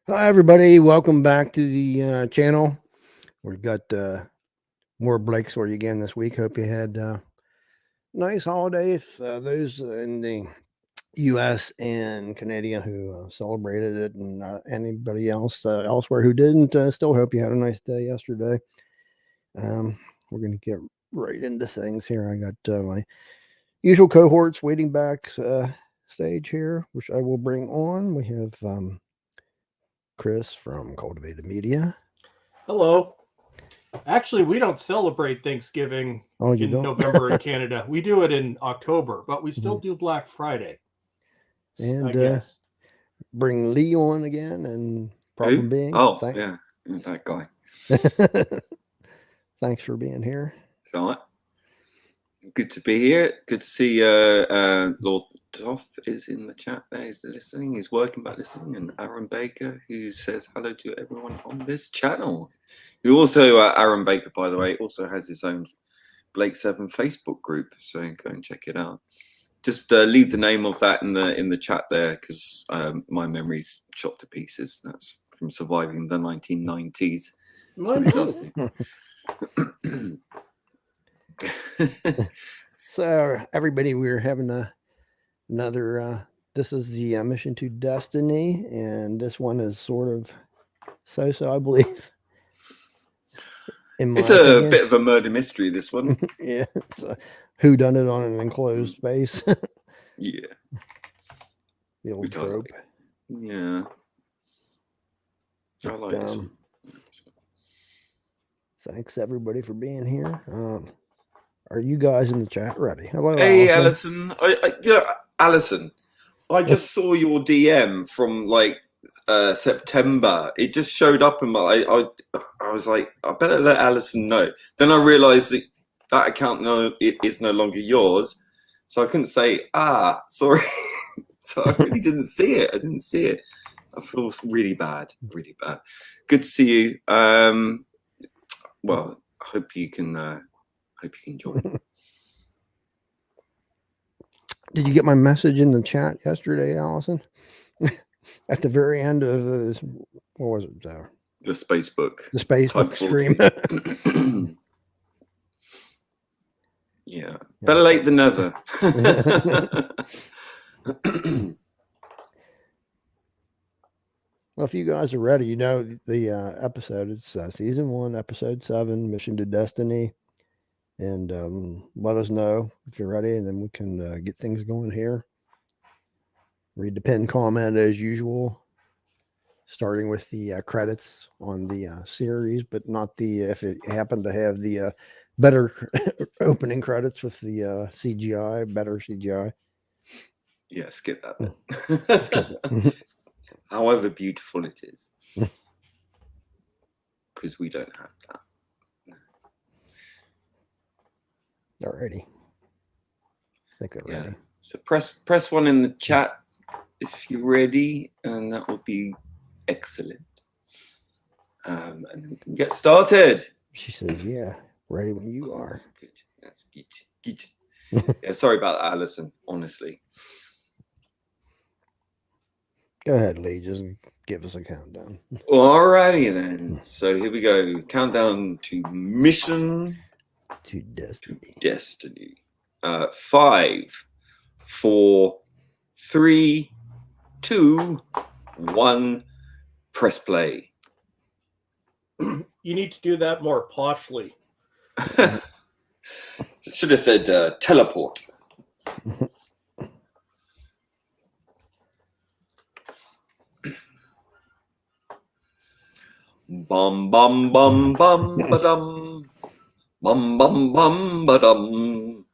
Hi, everybody. Welcome back to the channel. We've got more breaks for you again this week. Hope you had nice holidays. Those in the U.S. and Canada who celebrated it, and anybody else elsewhere who didn't, still hope you had a nice day yesterday. We're going to get right into things here. I got my usual cohorts waiting back stage here, which I will bring on. We have Chris from Cultivated Media. Hello. Actually, we don't celebrate Thanksgiving Oh, you in don't? November in Canada. We do it in October, but we still do Black Friday. I And guess. bring Lee on again. And problem Who? being, Oh, yeah, that guy. Thanks for being here. It's all right. Good to be here. Good to see Lord Toth is in the chat there. He's listening. He's working by listening. And Aaron Baker, who says hello to everyone on this channel. Who also, Aaron Baker, by the way, also has his own Blake 7 Facebook group. So go and check it out. Just leave the name of that in the chat there, because my memory's shot to pieces. That's from surviving the 1990s. Mine too. So everybody, we're having another this is the Mission to Destiny, and this one is sort of so I believe. It's a bit of a murder mystery, this one. Yeah, it's a whodunit on an enclosed space. Yeah, the old trope. Yeah, I like this one. Thanks everybody for being here. Are you guys in the chat ready? Hello, hey, Allison. Allison, I just saw your DM from like September. It just showed up in my. I was like, I better let Allison know. Then I realized that account is no longer yours, so I couldn't say sorry. So I really didn't see it. I didn't see it. I feel really bad. Really bad. Good to see you. Well, I hope you can. Hope you can join. Did you get my message in the chat yesterday, Allison? At the very end of this, what was it? The Spacebook. The Spacebook stream. Yeah. Better late than never. Well, if you guys are ready, you know the episode. It's season 1, episode 7, Mission to Destiny. And let us know if you're ready, and then we can get things going here. Read the pinned comment as usual, starting with the credits on the series, but not the if it happened to have the better opening credits with the CGI, better CGI. Yeah, skip that bit. However beautiful it is, because we don't have that. Alrighty. I think they're ready. So press 1 in the chat if you're ready, and that would be excellent. And then we can get started. She says, "Yeah, ready when you are." Good. That's good. Yeah, sorry about that, Allison. Honestly. Go ahead, Lee. Just give us a countdown. Alrighty then. So here we go. Countdown to Mission to Destiny. 5, 4, 3, 2, 1. Press play. You need to do that more poshly. Should have said teleport. Bum bum bum bum ba-dum. Bum bum bum ba-dum.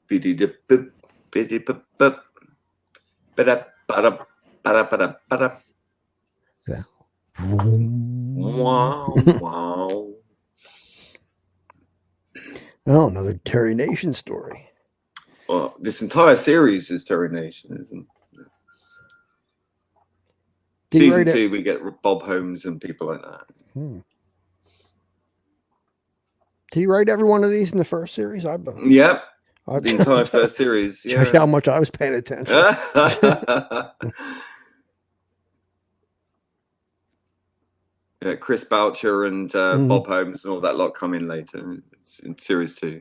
Biddy-dip-bip, biddy-bip-bip. Ba-da-ba-da-ba-da-ba-da-ba-da. Yeah. Wow, wow. Oh, another Terry Nation story. Well, this entire series is Terry Nation, isn't it? Season 2, we get Bob Holmes and people like that. Did you write every one of these in the first series? Yep. I'll The entire first series. show you how much I was paying attention. Yeah, Chris Boucher and Bob Holmes and all that lot come in later. It's in series 2.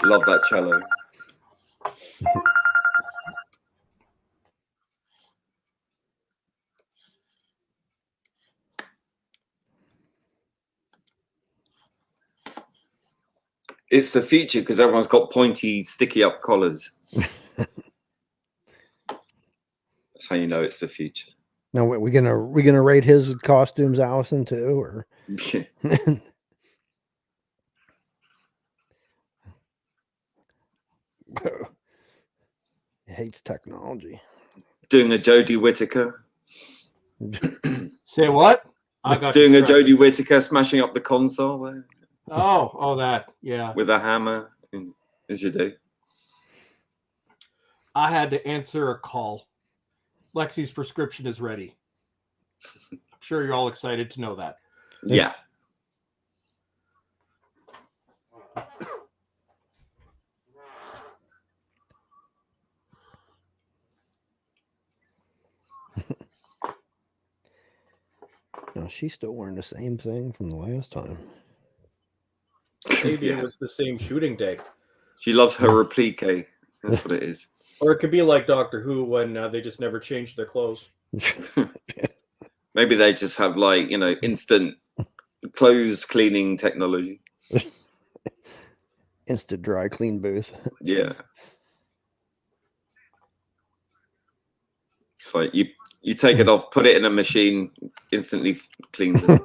Love that cello. It's the future because everyone's got pointy, sticky up collars. That's how you know it's the future. Now we gonna rate his costumes, Allison, too, or Yeah. hates technology. Doing a Jodie Whittaker. Say what? I got Doing a distracted. Jodie Whittaker, smashing up the console there Oh, that, yeah. with a hammer, as you do. I had to answer a call. Lexi's prescription is ready. I'm sure you're all excited to know that. Yeah. No, she's still wearing the same thing from the last time. Maybe Yeah. it was the same shooting day. She loves her replique. That's what it is. Or it could be like Doctor Who when they just never changed their clothes. Maybe they just have, like, you know, instant clothes cleaning technology. Instant dry clean booth. Yeah. It's like you take it off, put it in a machine, instantly cleans it.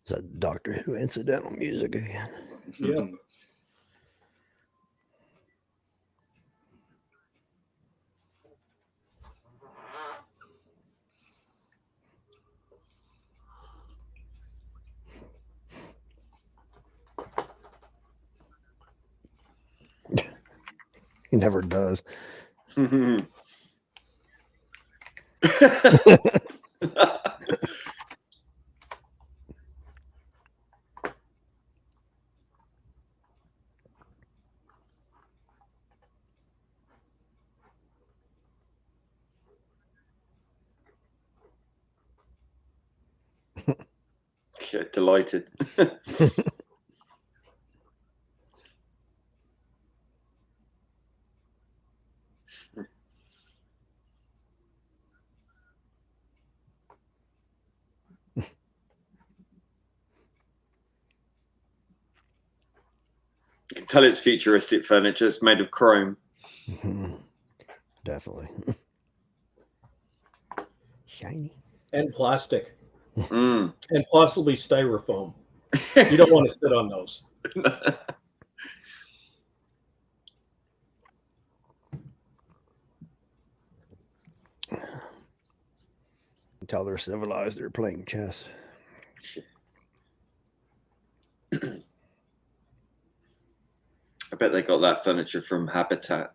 Is that Doctor Who incidental music again? Yeah. He never does. Yeah, delighted. You can tell it's futuristic furniture. It's made of chrome. Definitely. Shiny. And plastic. Mm. And possibly styrofoam. You don't want to sit on those. Until they're civilized, they're playing chess. I bet they got that furniture from Habitat.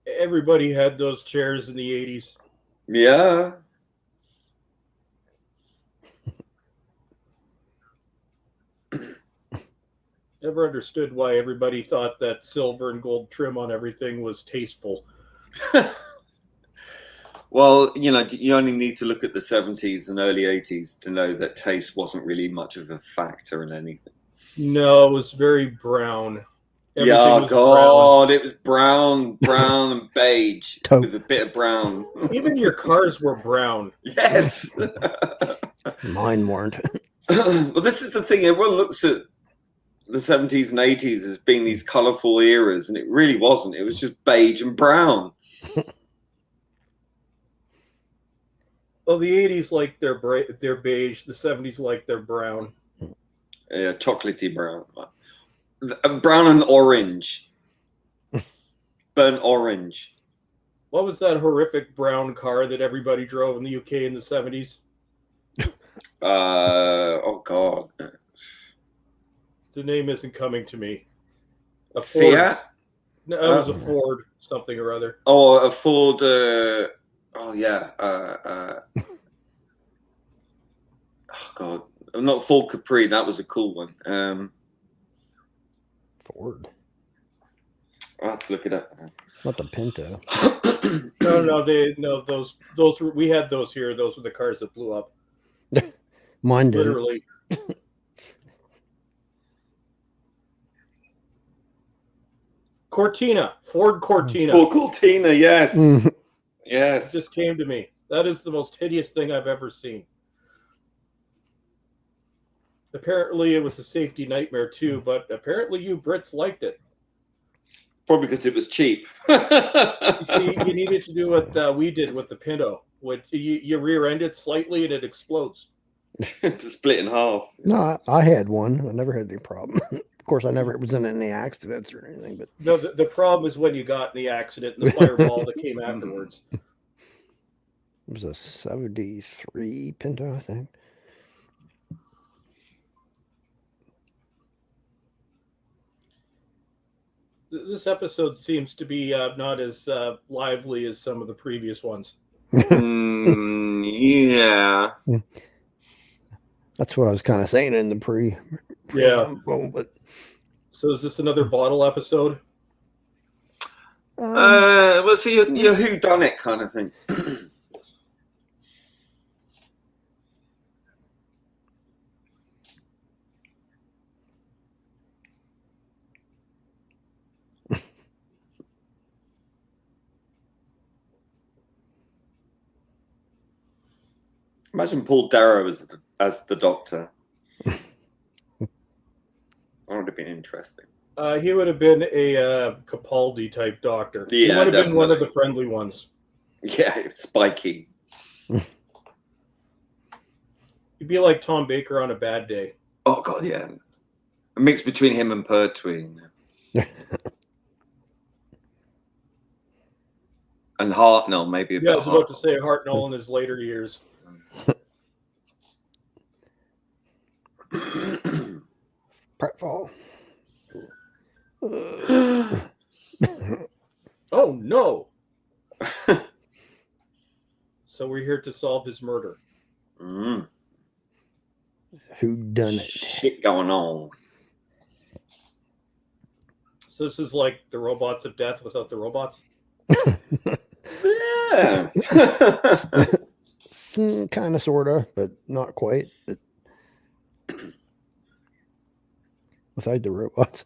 Everybody had those chairs in the 80s. Yeah. Never understood why everybody thought that silver and gold trim on everything was tasteful. Well, you only need to look at the 70s and early 80s to know that taste wasn't really much of a factor in anything. No, it was very brown. Everything Yeah, was God, it was brown and beige Taupe. with a bit of brown. brown. Even your cars were brown. Yes. Mine weren't. Well, this is the thing. Everyone looks at the 70s and 80s as being these colourful eras, and it really wasn't. It was just beige and brown. Well, the 80s like their beige. The 70s like their brown. Yeah, chocolatey brown. Brown and orange. Burnt orange. What was that horrific brown car that everybody drove in the UK in the 70s? Oh, God. The name isn't coming to me. A Fiat? Ford. No, it was a Ford something or other. Oh, a Ford. Oh, yeah. Oh, God. Not Ford Capri. That was a cool one. Ford. I'll have to look it up. Not the Pinto. No, those were, we had those here. Those were the cars that blew up. Mine didn't. Literally. Cortina, Ford Cortina. Ford Cortina, yes. Mhm. Yes. It just came to me. That is the most hideous thing I've ever seen. Apparently, it was a safety nightmare too, but apparently you Brits liked it. Probably because it was cheap. You see, you needed to do what we did with the Pinto, which you rear end it slightly and it explodes. To split in half. No, I had one. I never had any problem. Of course, I never was in any accidents or anything. But No, the problem is when you got in the accident and the fireball that came afterwards. it was a 73 Pinto, I think. This episode seems to be not as lively as some of the previous ones. Yeah. That's what I was kind of saying in the pre. Yeah. But So is this another bottle episode? Well, see, your who done it kind of thing. Imagine Paul Darrow as the Doctor. That would have been interesting. He would have been a Capaldi type doctor. Yeah, he would have been one of definitely. the friendly ones. Yeah, spiky. He'd be like Tom Baker on a bad day. Oh, God, yeah. A mix between him and Pertwee. And Hartnell, maybe a bit. Yeah, I was about to say Hartnell in his later years. Pratfall. Oh, no. So we're here to solve his murder. Mm. Who done it? Shit going on. So this is like the robots of death without the robots? Yeah. Kind of, sort of, but not quite. But without the robots.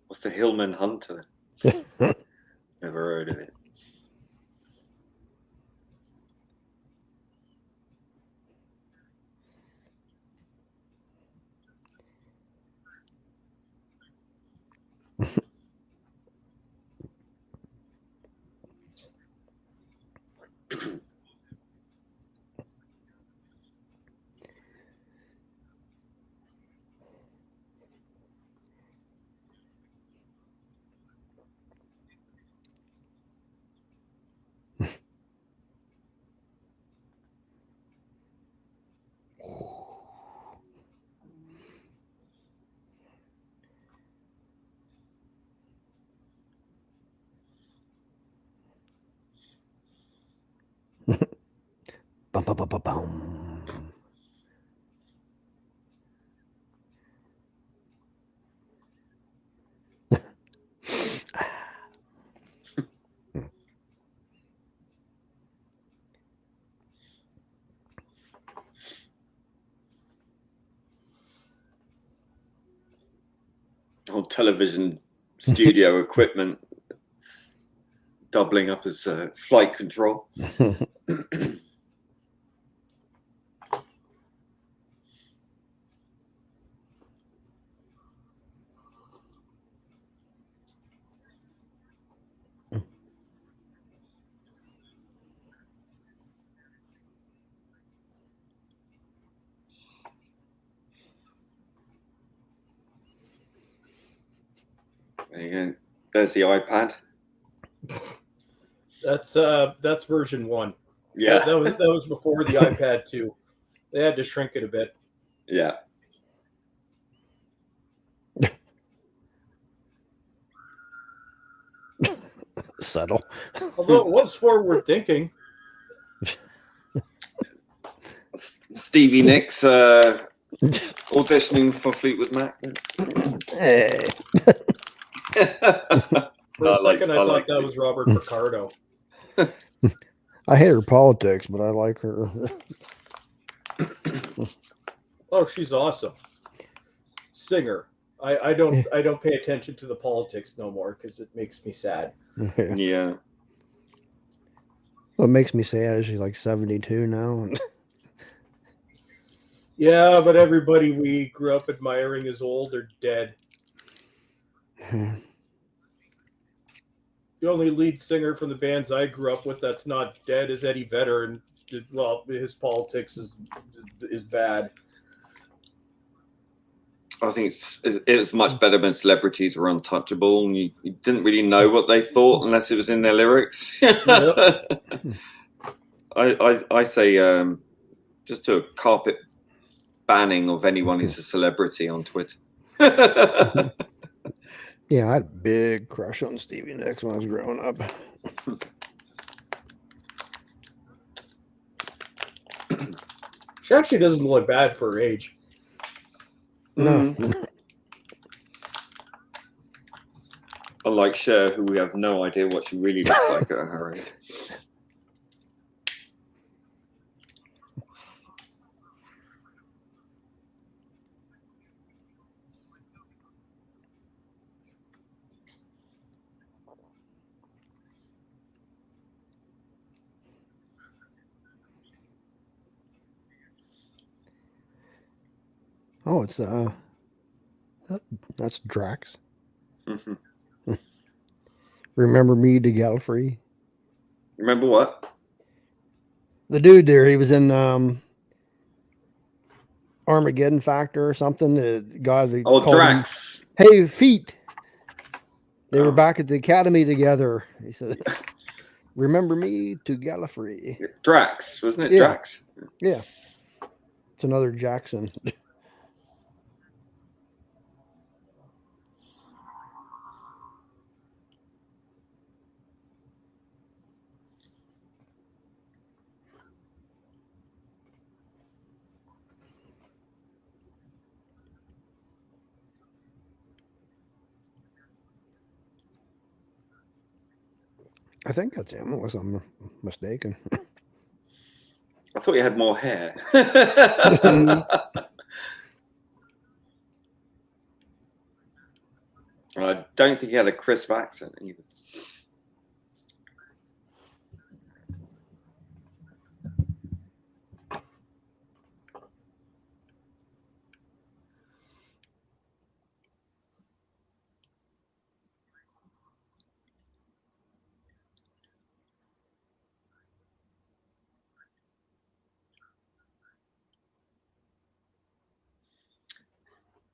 What's the Hillman Hunter? Never heard of it. Bum, bum, bum, bum, bum. On television studio equipment, doubling up as flight control. There you go. There's the iPad. That's version 1. Yeah. That was before the iPad 2. They had to shrink it a bit. Yeah. Subtle. Although it was forward thinking. Stevie Nicks auditioning for Fleetwood Mac. Hey. For a second, I thought that was Robert Picardo. I hate her politics, but I like her. Oh, she's awesome. Singer. I don't pay attention to the politics no more because it makes me sad. Yeah. What makes me sad is she's like 72 now. Yeah, but everybody we grew up admiring is old or dead. The only lead singer from the bands I grew up with that's not dead is Eddie Vedder, and well, his politics is bad. I think it was much better when celebrities were untouchable and you didn't really know what they thought unless it was in their lyrics. Yep. I say just do a carpet banning of anyone who's a celebrity on Twitter. Yeah, I had a big crush on Stevie Nicks when I was growing up. She actually doesn't look bad for her age. No. Unlike Cher, who we have no idea what she really looks like at her age. Oh, it's that's Drax. Mm-hmm. Remember me to Gallifrey? Remember what? The dude there, he was in Armageddon Factor or something. The guy that Oh, called Drax. him, hey, feet. They were back at the academy together. He said, remember me to Gallifrey. Drax, wasn't it? Yeah. Drax. Yeah. It's another Jackson. I think that's him, unless I'm mistaken. I thought you had more hair. I don't think he had a crisp accent either.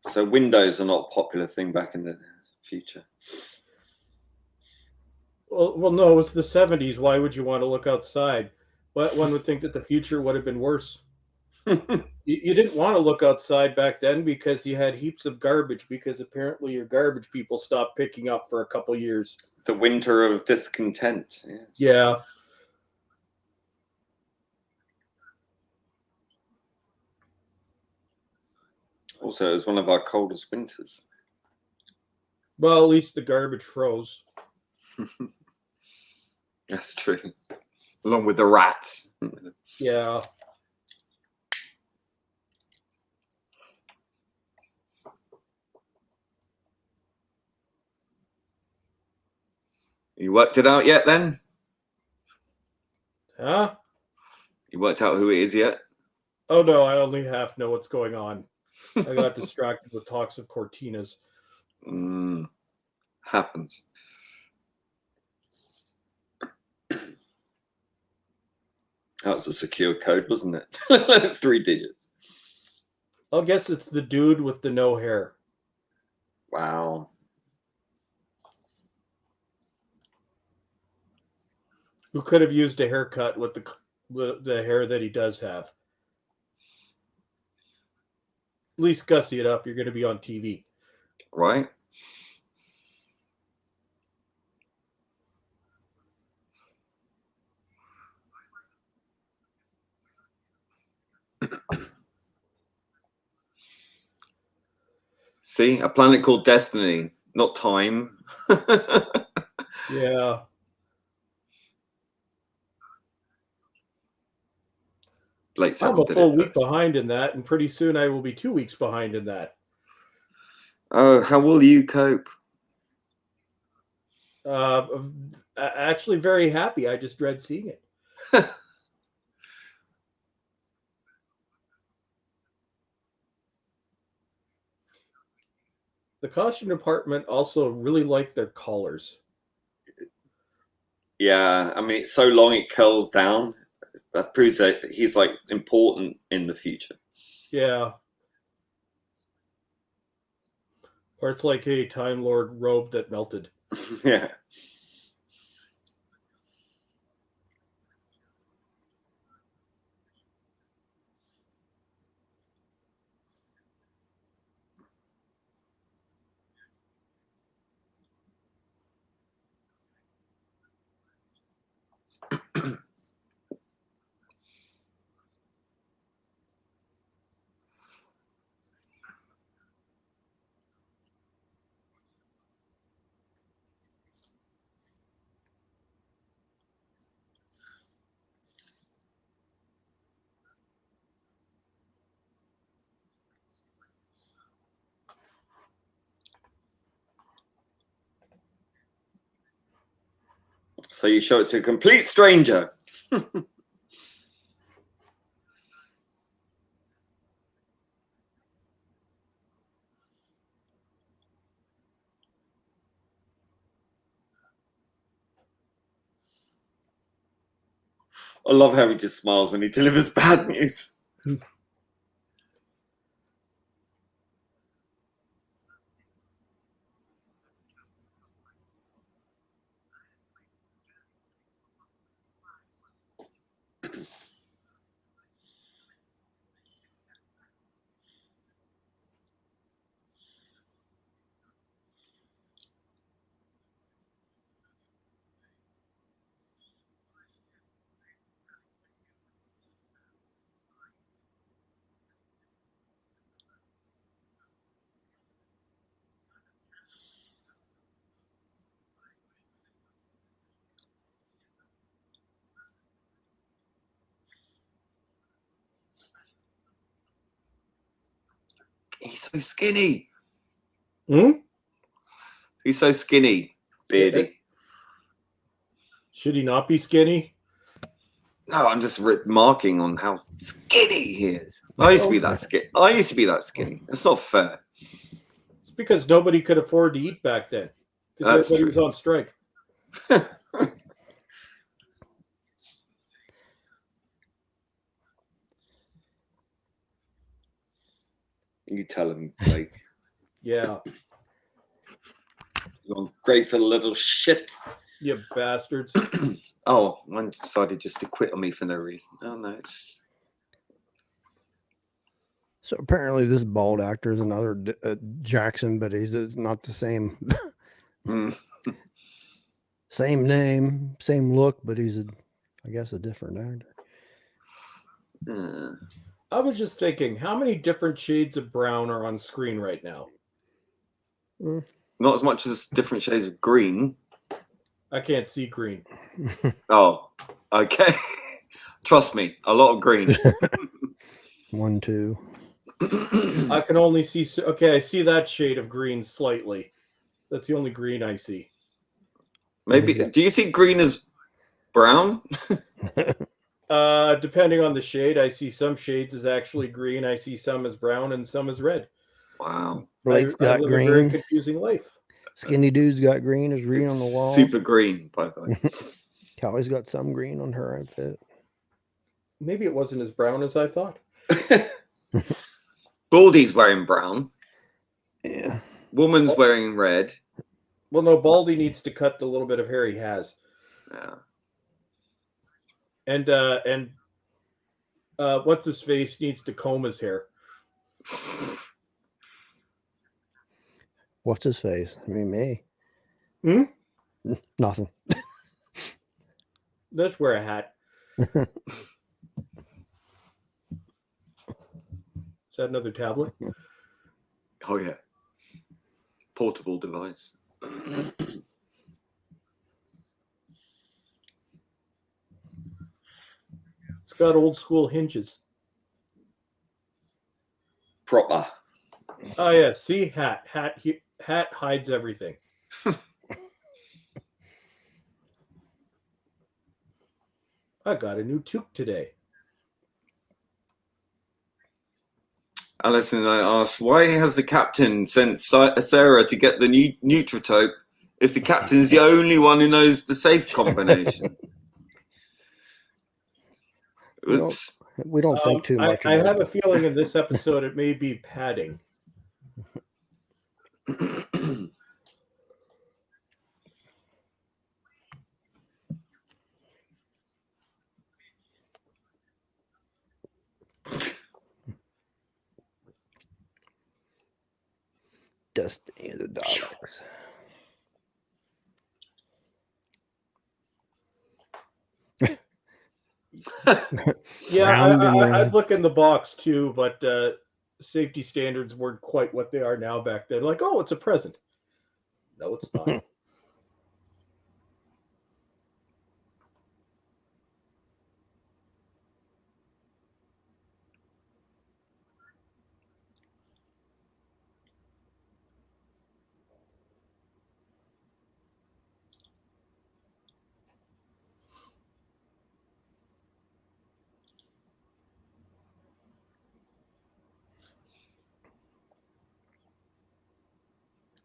So windows are not a popular thing back in the future. Well, no, it's the 70s. Why would you want to look outside? But one would think that the future would have been worse. You didn't want to look outside back then because you had heaps of garbage, because apparently your garbage people stopped picking up for a couple years. The winter of discontent. Yes. Yeah. Also, it was one of our coldest winters. Well, at least the garbage froze. That's true. Along with the rats. Yeah. You worked it out yet then? Huh? You worked out who it is yet? Oh no, I only half know what's going on. I got distracted with talks of Cortinas. Happens. That was a secure code, wasn't it? 3 digits. I'll guess it's the dude with the no hair. Wow. Who could have used a haircut with the hair that he does have. At least gussy it up. You're going to be on TV. Right? See, a planet called Destiny, not Time. Yeah. Blake I'm Seven a did full it week first. behind in that, and pretty soon I will be 2 weeks behind in that. Oh, how will you cope? Actually, very happy. I just dread seeing it. The costume department also really like their collars. Yeah, I mean, it's so long it curls down. That proves that he's like important in the future. Yeah. Or it's like a Time Lord robe that melted. Yeah. So you show it to a complete stranger. I love how he just smiles when he delivers bad news. He's so skinny. He's so skinny, Beardy. Should he not be skinny? No, I'm just remarking on how skinny he is. I used to be that skinny. It's not fair. It's because nobody could afford to eat back then. Because everybody was on strike. You tell him, Blake. Yeah. You're grateful little shits. You bastards. Oh, one decided just to quit on me for no reason. Oh, no, it's... So apparently this bald actor is another Jackson, but he's not the same. Same name, same look, but he's, I guess, a different actor. I was just thinking, how many different shades of brown are on screen right now? Not as much as different shades of green. I can't see green. Oh, okay. Trust me, a lot of green. 1, 2. I can only see... Okay, I see that shade of green slightly. That's the only green I see. Maybe. Yeah. Do you see green as brown? Depending on the shade, I see some shades as actually green. I see some as brown and some as red. Wow. Blake's I got live a very green. confusing life. Skinny dude's got green. There's green on the wall. Super green, by the way. Callie's got some green on her outfit. Maybe it wasn't as brown as I thought. Baldy's wearing brown. Yeah. Woman's wearing red. Well, no, Baldy needs to cut the little bit of hair he has. Yeah. And what's his face needs to comb his hair. What's his face? I mean, me. Nothing. Let's wear a hat. Is that another tablet? Oh, yeah. Portable device. It's got old school hinges. Proper. Oh yeah, see, hat hides everything. I got a new toque today. Alison and I asked, why has the captain sent Sarah to get the new Nutritope if the captain is the only one who knows the safe combination? Oops. We don't think too much I about have it. a feeling in this episode it may be padding. Destiny of the dogs. Yeah, Round and round. I'd look in the box too, but safety standards weren't quite what they are now back then. Like, oh, it's a present. No, it's not.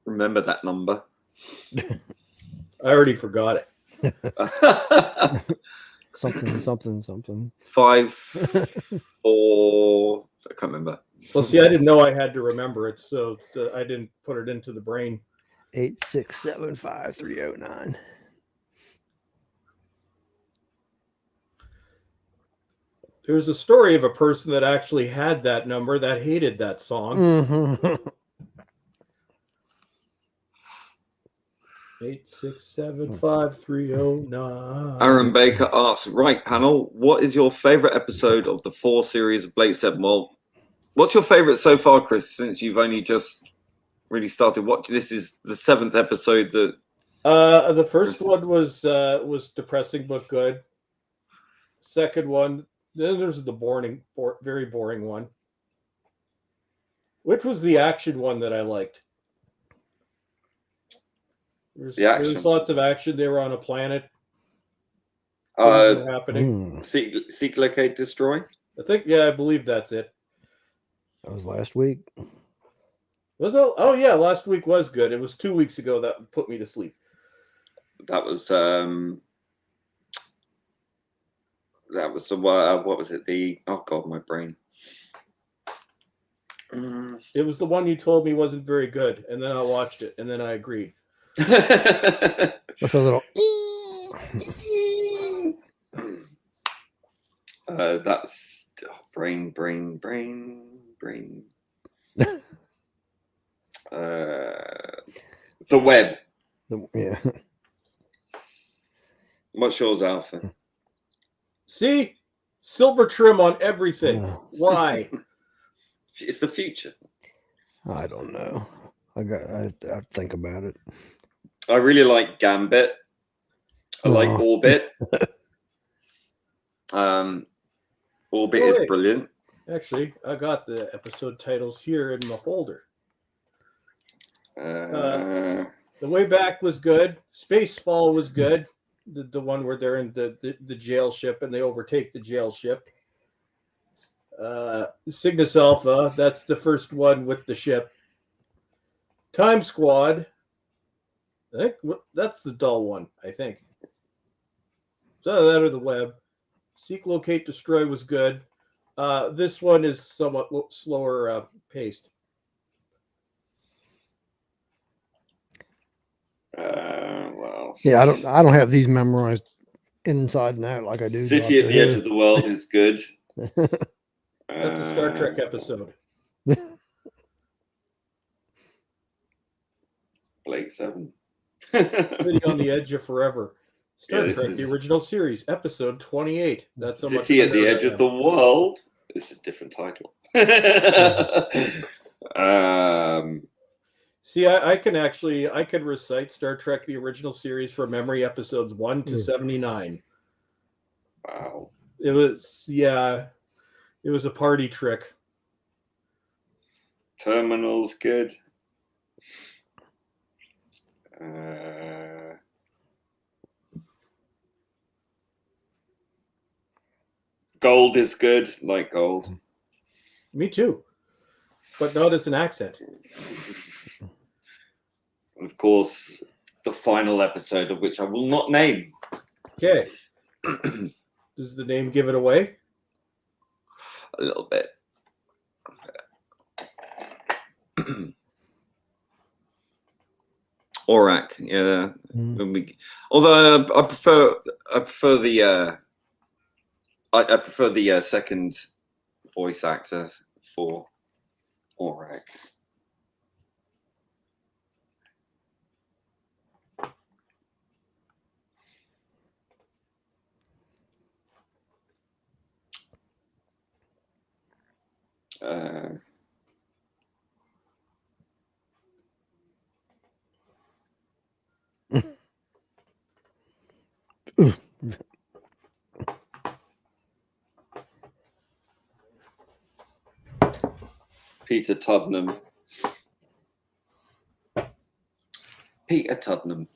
Remember that number. I already forgot it. Something. 5, 4. I can't remember. Well, see, I didn't know I had to remember it, so I didn't put it into the brain. 8675309. There's a story of a person that actually had that number that hated that song. Mm-hmm. 8675309. Aaron Baker asks, right, panel, what is your favorite episode of the 4 series of Blake 7? Well, what's your favorite so far, Chris, since you've only just really started watching? This is the 7th episode that... The first one was depressing but good. Second one, then there's the very boring one. Which was the action one that I liked? There's lots of action. They were on a planet. Things were happening. Seek, Locate, Destroy? I believe that's it. That was last week. Was it? Oh yeah, last week was good. It was 2 weeks ago that put me to sleep. That was the what was it? Oh god, my brain. It was the one you told me wasn't very good, and then I watched it, and then I agreed. With a little. That's brain. The Web. Yeah. What's yours, Alpha? See, silver trim on everything. Why? It's the future. I don't know. I think about it. I really like Gambit. I like Orbit. Orbit is brilliant. Actually, I got the episode titles here in my folder. The Way Back was good. Spacefall was good. The one where they're in the jail ship and they overtake the jail ship. Cygnus Alpha, that's the first one with the ship. Time Squad, I think that's the dull one, I think. So that or the web. Seek, Locate, Destroy was good. This one is somewhat slower paced. Well, Yeah, I don't have these memorized inside and out like I do. City at the Edge of the World is good. That's a Star Trek episode. Blake 7. City on the Edge of Forever. Star Yeah, Trek, the original series, episode 28. That's how much City at the Edge of the World. It's a different title. See, I can recite Star Trek, the original series from memory, episodes 1 to 79. Wow. It was a party trick. Terminal's good. Gold is good, like Gold. Me too, but not as an accent. And of course, the final episode of which I will not name. Okay. Does the name give it away? A little bit. Aurak, yeah. Although I prefer the second voice actor for Aurak. Peter Tuddenham. Peter Tuddenham.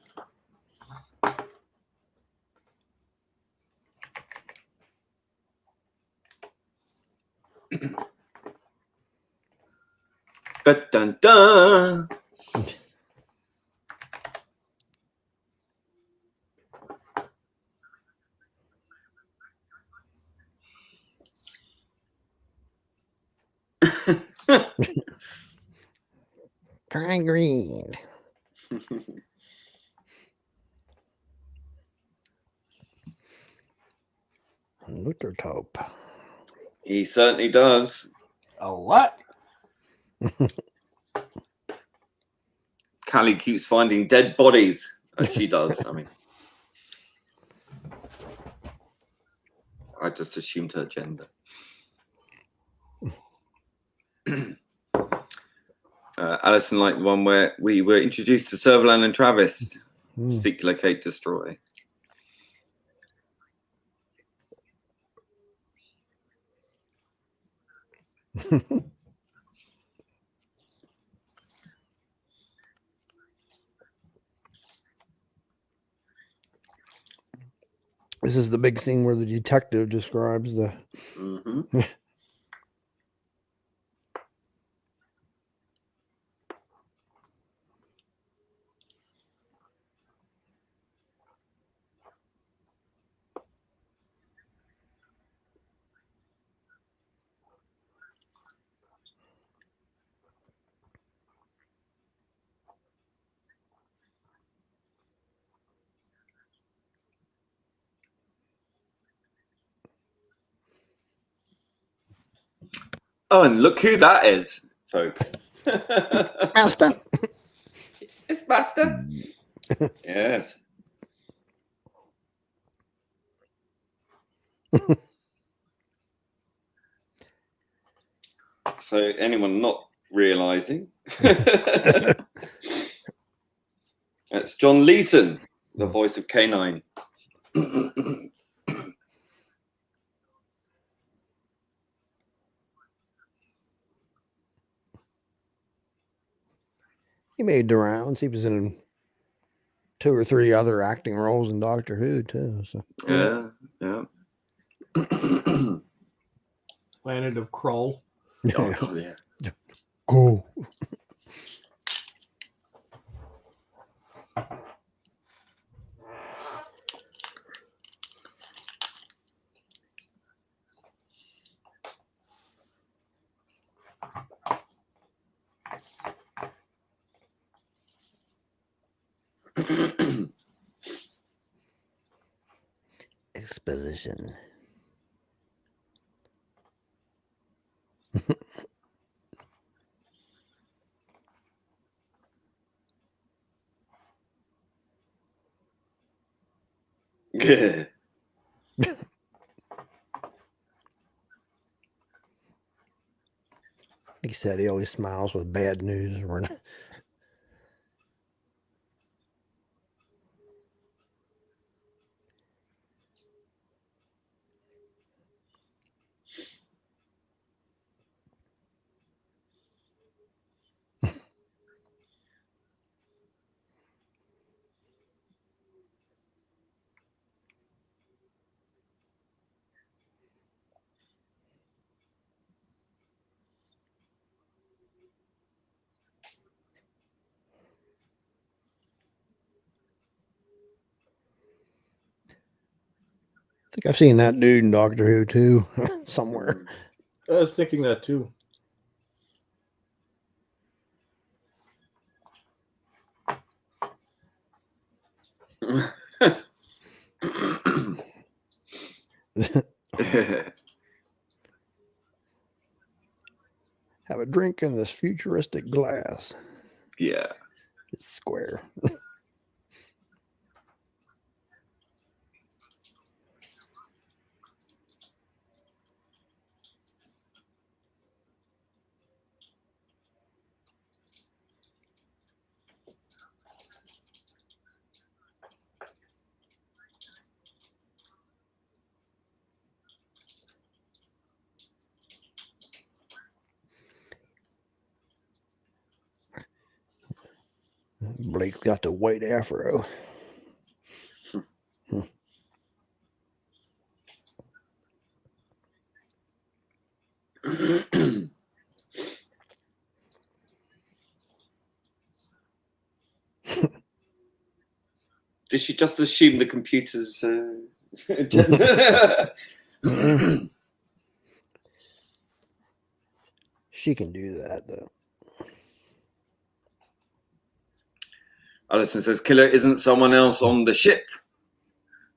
Dun, dun, dun. Try green. Luthertope. He certainly does. A what? Cally keeps finding dead bodies, as she does. I mean, I just assumed her gender. Alison liked the one where we were introduced to Servalan and Travis. Seek, Locate, Destroy. This is the big scene where the detective describes the. Oh, and look who that is, folks. Master. It's Master. Yes. So anyone not realizing, that's John Leeson, the voice of K9. He made the rounds. He was in 2 or 3 other acting roles in Doctor Who too. So Yeah. Planet of Krull. Oh, God, yeah. Cool. Exposition. Yeah. Like you said, he always smiles with bad news. I think I've seen that dude in Doctor Who too, somewhere. I was thinking that too. Have a drink in this futuristic glass. Yeah. It's square. Blake's got the white afro. Did she just assume the computer's gender? She can do that though. Alison says, killer isn't someone else on the ship.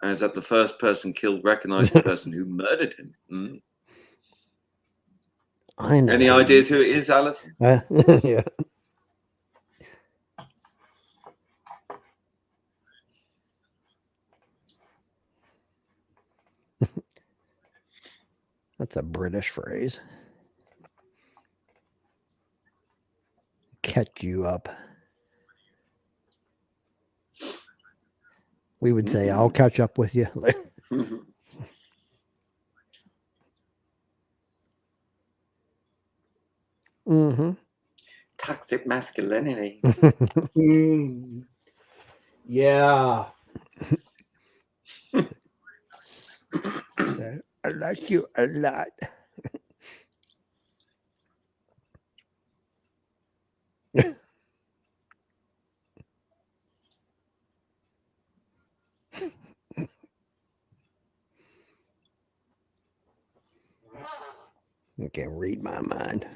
Is that the first person killed recognized the person who murdered him? Mm. I know. Any ideas who it is, Alison? Yeah. That's a British phrase. Catch you up. We would say, I'll catch up with you. Mm-hmm. Toxic masculinity. Yeah. I like you a lot. You can read my mind.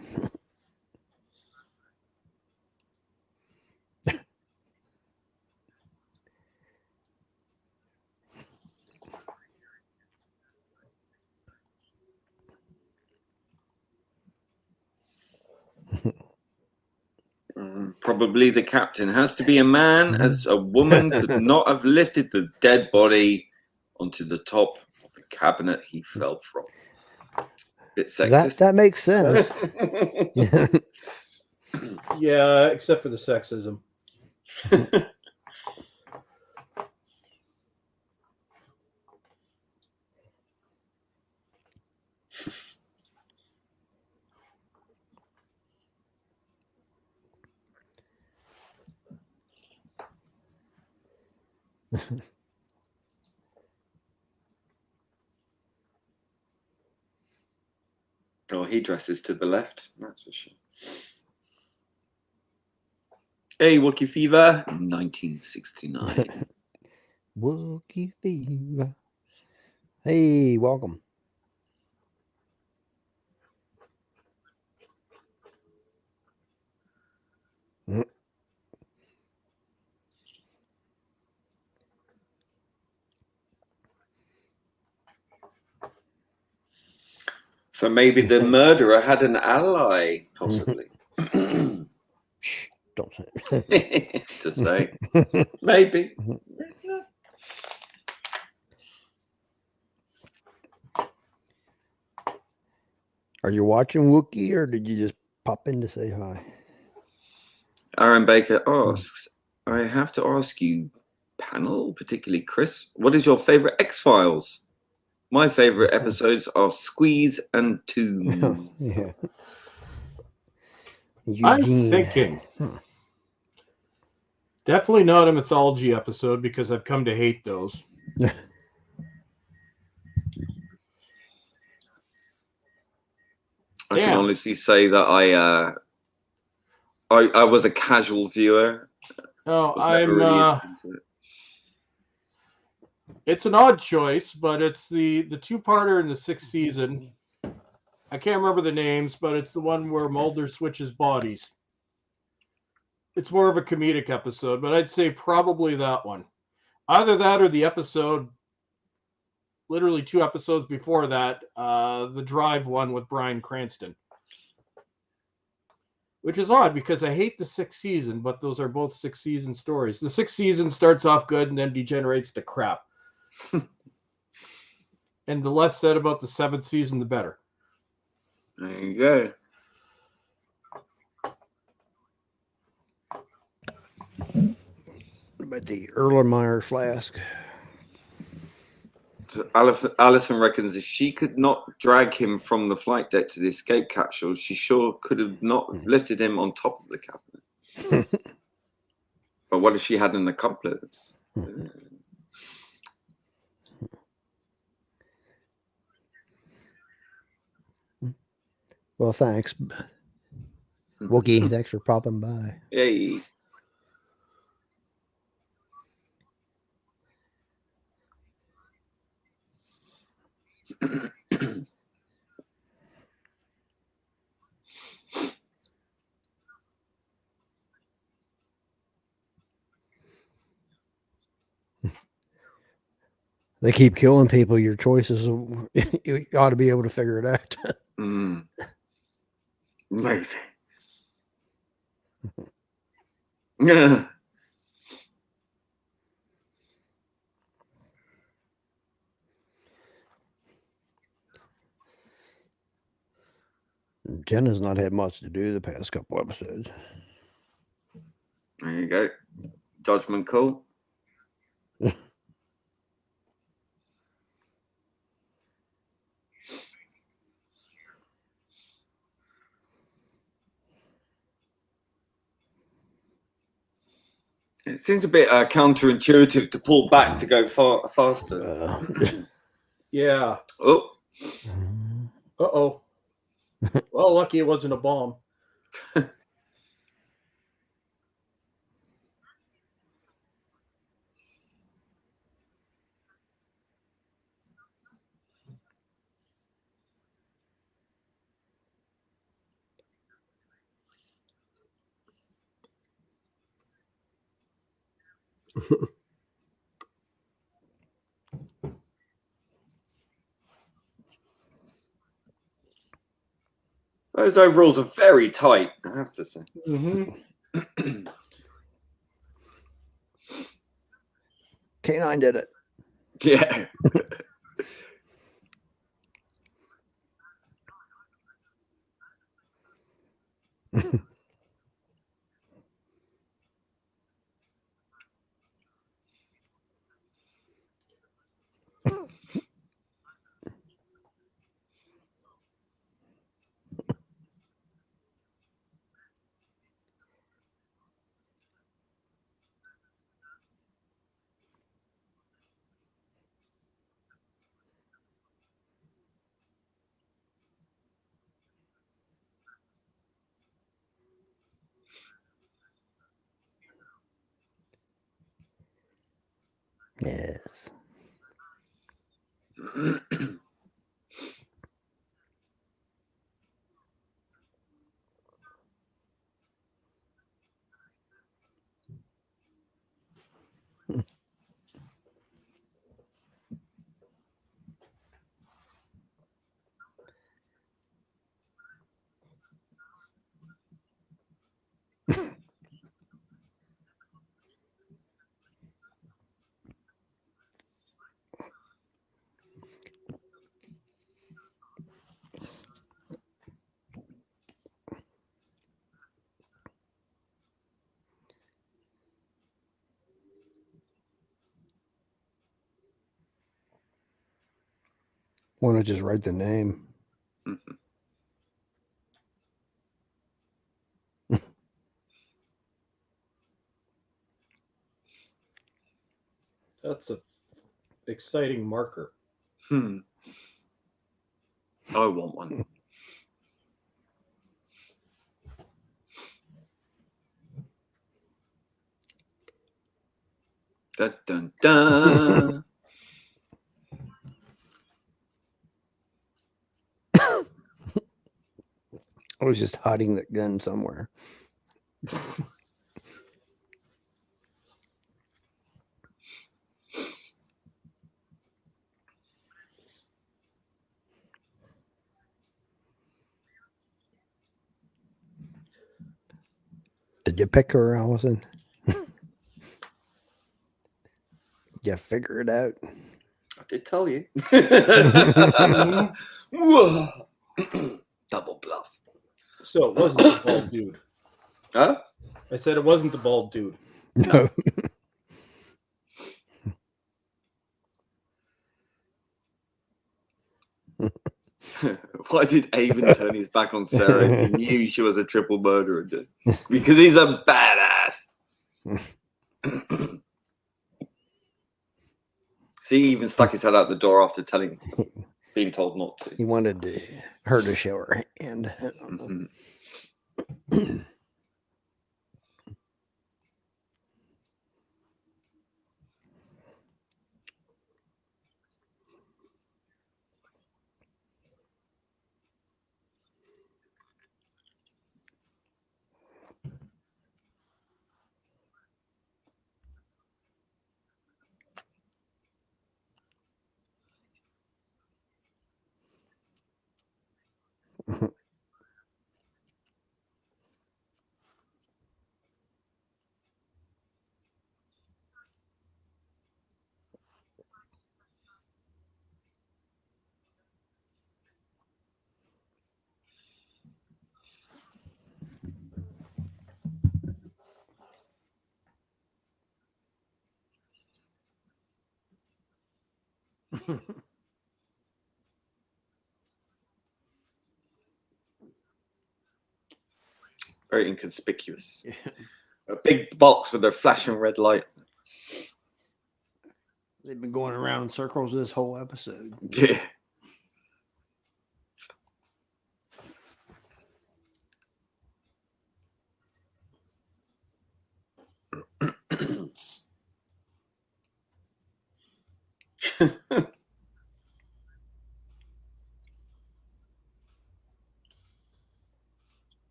Probably the captain has to be a man, as a woman could not have lifted the dead body onto the top of the cabinet he fell from. Bit sexist. That makes sense. Yeah. Yeah, except for the sexism. Oh, he dresses to the left, that's for sure. Hey, Wookie Fever, 1969. Wookie Fever. Hey, welcome. So maybe the murderer had an ally, possibly. Shh, don't say it. To say. Maybe. Are you watching Wookie, or did you just pop in to say hi? Aaron Baker asks, I have to ask you, panel, particularly Chris, what is your favorite X-Files? My favorite episodes are Squeeze and Tomb. Yeah. I'm Eugene. thinking definitely not a mythology episode because I've come to hate those. I can honestly say that I was a casual viewer. No, Was never really into it. It's an odd choice, but it's the two-parter in the 6th season. I can't remember the names, but it's the one where Mulder switches bodies. It's more of a comedic episode, but I'd say probably that one. Either that or the episode, literally 2 episodes before that, the Drive one with Bryan Cranston. Which is odd because I hate the 6th season, but those are both 6th season stories. The 6th season starts off good and then degenerates to crap. And the less said about the 7th season, the better. There you go. What about the Erlenmeyer flask? So Alison reckons if she could not drag him from the flight deck to the escape capsule, she sure could have not lifted him on top of the cabinet. But what if she had an accomplice? Well, thanks, Wookie. Thanks for popping by. Yay. They keep killing people. Your choices, you ought to be able to figure it out. Maybe. Yeah. Jenna's not had much to do the past couple episodes. There you go. Judgment call. It seems a bit counterintuitive to pull back to go faster. Yeah. Oh. Uh-oh. Well, lucky it wasn't a bomb. Those overalls are very tight, I have to say. K9 did it. Yeah. Yes. Want to just write the name? Mhm. That's a exciting marker. I want one. Dun, dun, dun. I was just hiding that gun somewhere. Did you pick her, Allison? You figure it out. I did tell you. Mhm. Whoa. Double bluff. So it wasn't the bald dude. Huh? I said it wasn't the bald dude. No. Why did Avon turn his back on Sarah if he knew she was a triple murderer? Because he's a badass. See, he even stuck his head out the door after being told not to. He wanted her to show her hand. Mhm. Very inconspicuous. A big box with a flashing red light. They've been going around in circles this whole episode. Yeah.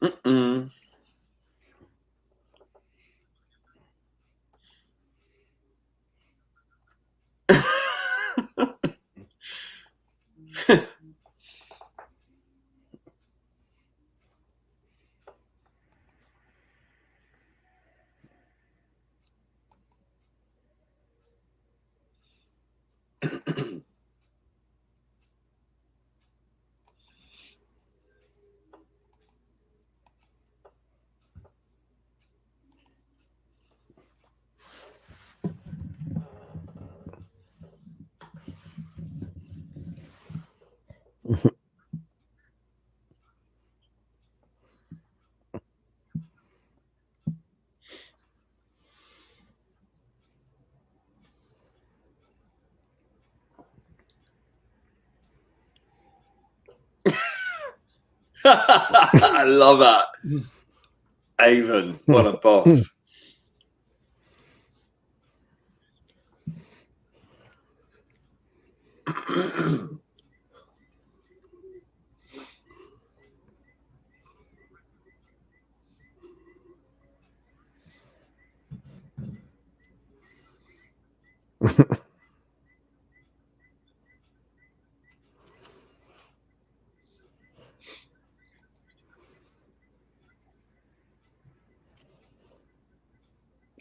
Mm-mm. I love that. Avon, what a boss.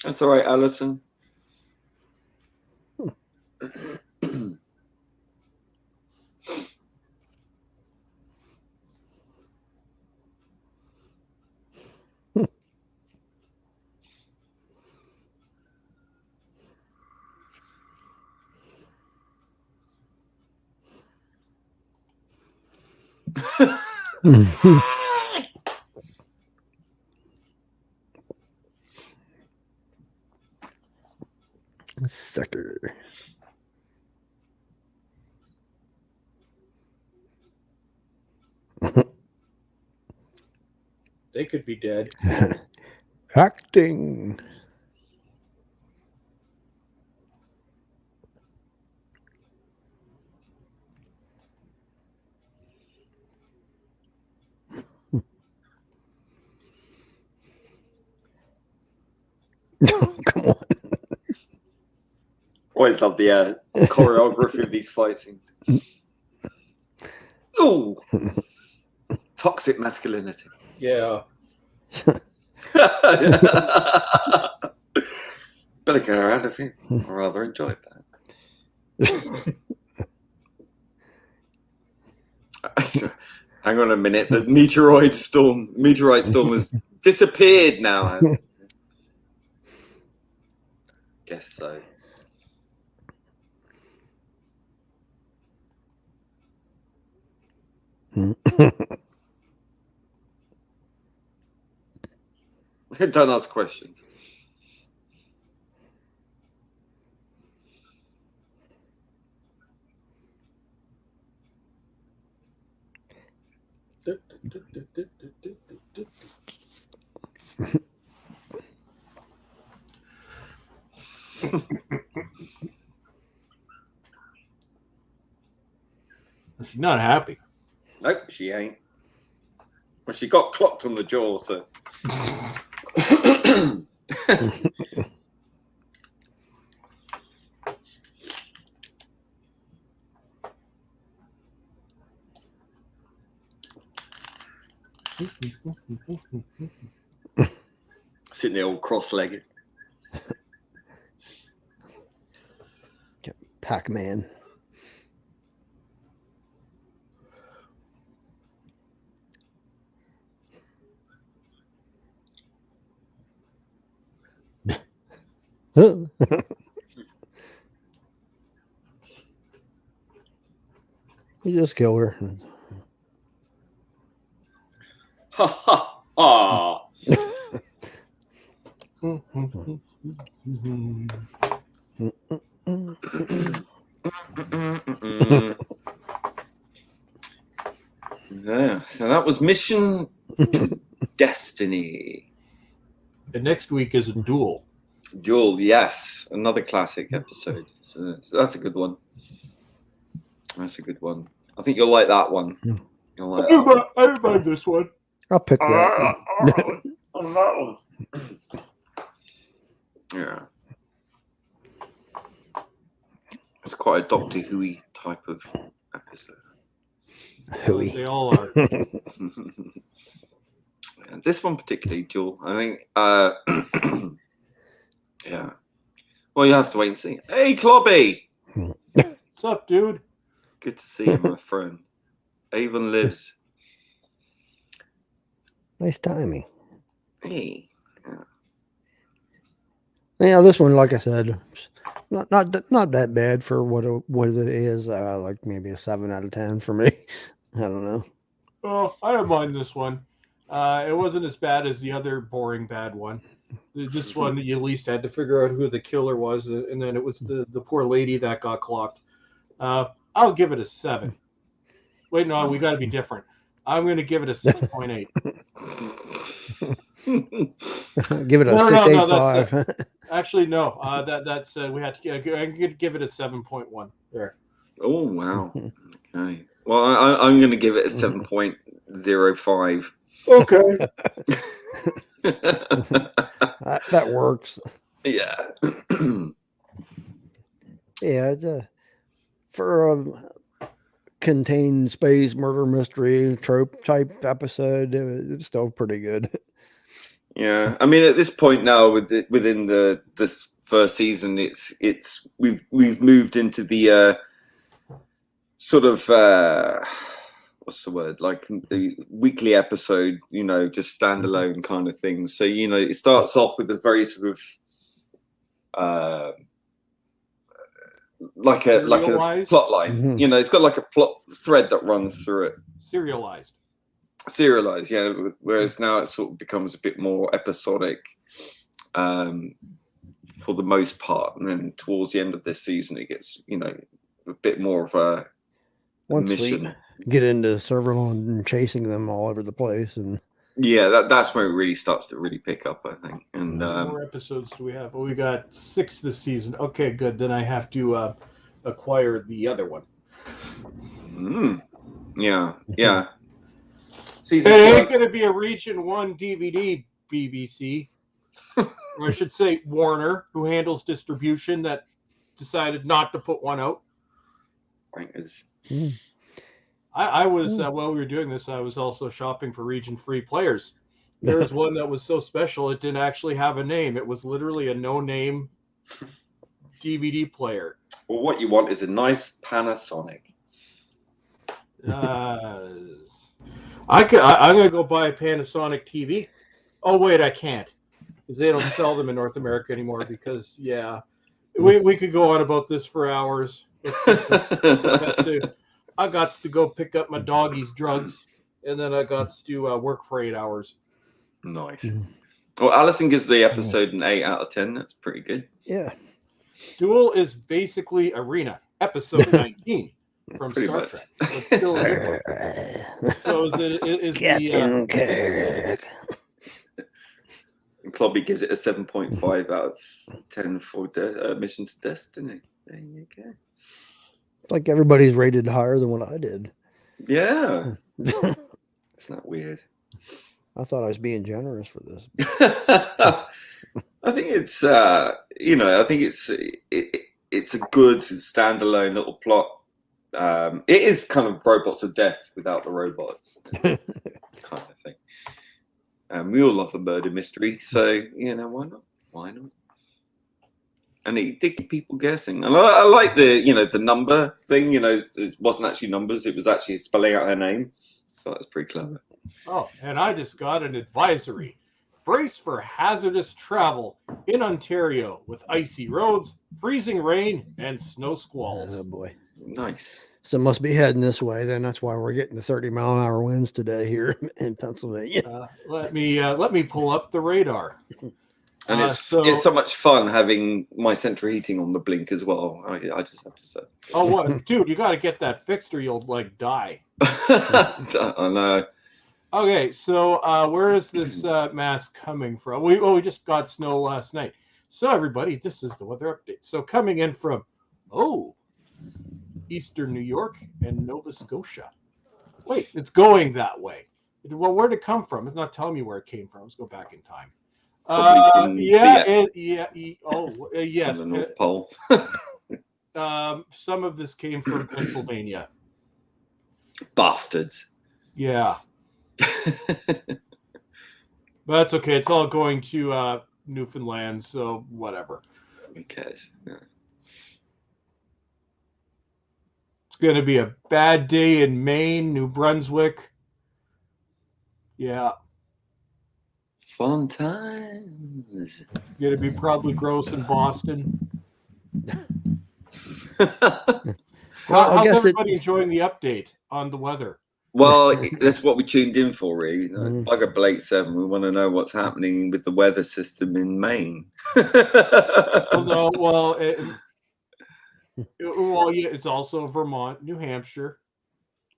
That's all right, Alison. Sucker. They could be dead. Acting. Come on. Always love the choreography of these fight scenes. Ooh, toxic masculinity. Yeah. Better go around, I think. I rather enjoyed that. Hang on a minute. The meteorite storm has disappeared now. Guess so. Don't ask questions. She's not happy. Nope, she ain't. Well, she got clocked on the jaw, so. Sitting there all cross-legged. Pac-Man. You just killed her. Ha ha ha. Yeah, so that was Mission Destiny. The next week is a duel. Duel, yes, another classic episode. So that's a good one. That's a good one. I think you'll like that one. You'll like that one. I don't mind this one. I'll pick that. On that one. Yeah. It's quite a Doctor Who-y type of episode. Hooey. They all are. Yeah, this one particularly, Joel, I think, yeah. Well, you have to wait and see. Hey, Clobby! What's up, dude? Good to see you, my friend. Avon lives. Nice timing. Hey. Yeah, this one, like I said, not that bad for what it is. Like maybe a 7 out of 10 for me. I don't know. Oh, I don't mind this one. It wasn't as bad as the other boring bad one. This one, you at least had to figure out who the killer was, and then it was the poor lady that got clocked. I'll give it a 7. Wait, no, we got to be different. I'm going to give it a 6.8. Give it a 6.85. Actually, no. That's we had to. I'm going to give it a 7.1. There. Oh, wow. Okay. Well, I'm going to give it a 7.05. Okay. That works. Yeah. Yeah, it's for a contained space murder mystery trope type episode. It's still pretty good. Yeah, I mean, at this point now, within this first season, we've moved into the sort of what's the word, like the weekly episode, just standalone kind of thing. So it starts off with a very sort of like a Serialized? plot line. It's got like a plot thread that runs through it. Serialized, yeah. Whereas now it sort of becomes a bit more episodic, for the most part, and then towards the end of this season, it gets a bit more of a mission. We get into several and chasing them all over the place, and yeah, that's where it really starts to really pick up, I think. And how more episodes do we have? Well, we got 6 this season. Okay, good. Then I have to acquire the other one. Yeah. It ain't going to be a Region 1 DVD, BBC. Or I should say Warner, who handles distribution, that decided not to put one out. I was, while we were doing this, I was also shopping for Region Free players. There was one that was so special, it didn't actually have a name. It was literally a no-name DVD player. Well, what you want is a nice Panasonic. I'm going to go buy a Panasonic TV. Oh, wait, I can't. Because they don't sell them in North America anymore. Because, we could go on about this for hours. I got to go pick up my doggy's drugs. And then I got to work for 8 hours. Nice. Well, Alison gives the episode an 8 out of 10. That's pretty good. Yeah. Duel is basically Arena, episode 19 from Pretty Star much. Trek. It's still so is Captain Kirk. And Clobby gives it a 7.5 out of 10 for Mission to Destiny. There you go. Like everybody's rated higher than what I did. Yeah. Isn't that weird? I thought I was being generous for this. I think it's it's a good standalone little plot. It is kind of robots of death without the robots, kind of thing. We all love a murder mystery, so why not? Why not? And it did keep people guessing. And I like the number thing. It wasn't actually numbers; it was actually spelling out her name. So that was pretty clever. Oh, and I just got an advisory. Brace for hazardous travel in Ontario with icy roads, freezing rain, and snow squalls. Oh boy. Nice. So it must be heading this way then. That's why we're getting the 30-mile-an-hour winds today here in Pennsylvania. Let me pull up the radar. And it's so much fun having my central heating on the blink as well. I just have to say. Oh, what, dude? You got to get that fixed, or you'll die. I know. Okay, so where is this mass coming from? We just got snow last night. So everybody, this is the weather update. So coming in from eastern New York and Nova Scotia. Wait, it's going that way. Well, where'd it come from? It's not telling me where it came from. Let's go back in time. Yes. The North Pole. Some of this came from Pennsylvania. Bastards. Yeah. But that's okay. It's all going to Newfoundland, so whatever. Who cares? Yeah. It's going to be a bad day in Maine, New Brunswick. Yeah. Fun times. Going to be probably gross in Boston. How's everybody enjoying the update on the weather? Well, that's what we tuned in for, really. Bugger Blake 7. We want to know what's happening with the weather system in Maine. It's also Vermont, New Hampshire,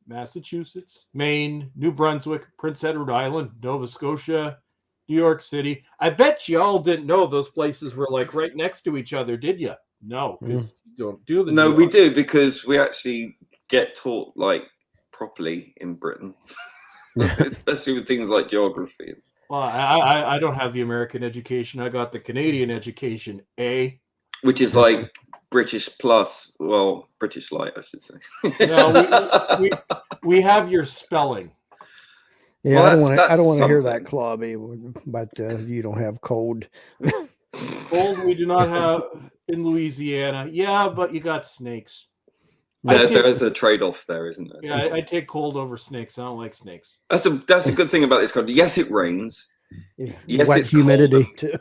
Massachusetts, Maine, New Brunswick, Prince Edward Island, Nova Scotia, New York City. I bet you all didn't know those places were like right next to each other, did you? No, because you don't do the No, we nuance. do, because we actually get taught like properly in Britain, especially with things like geography. Well, I don't have the American education. I got the Canadian education. Which is like British plus, well, British light, I should say. No, we have your spelling. Yeah, Well, I don't want to hear that, something. Clubby, but you don't have cold. Cold we do not have in Louisiana. Yeah, but you got snakes. There is a trade-off there, isn't there? Yeah, I take cold over snakes. I don't like snakes. That's a good thing about this country. Yes, it rains. Yes, Wet it's humidity cold. too.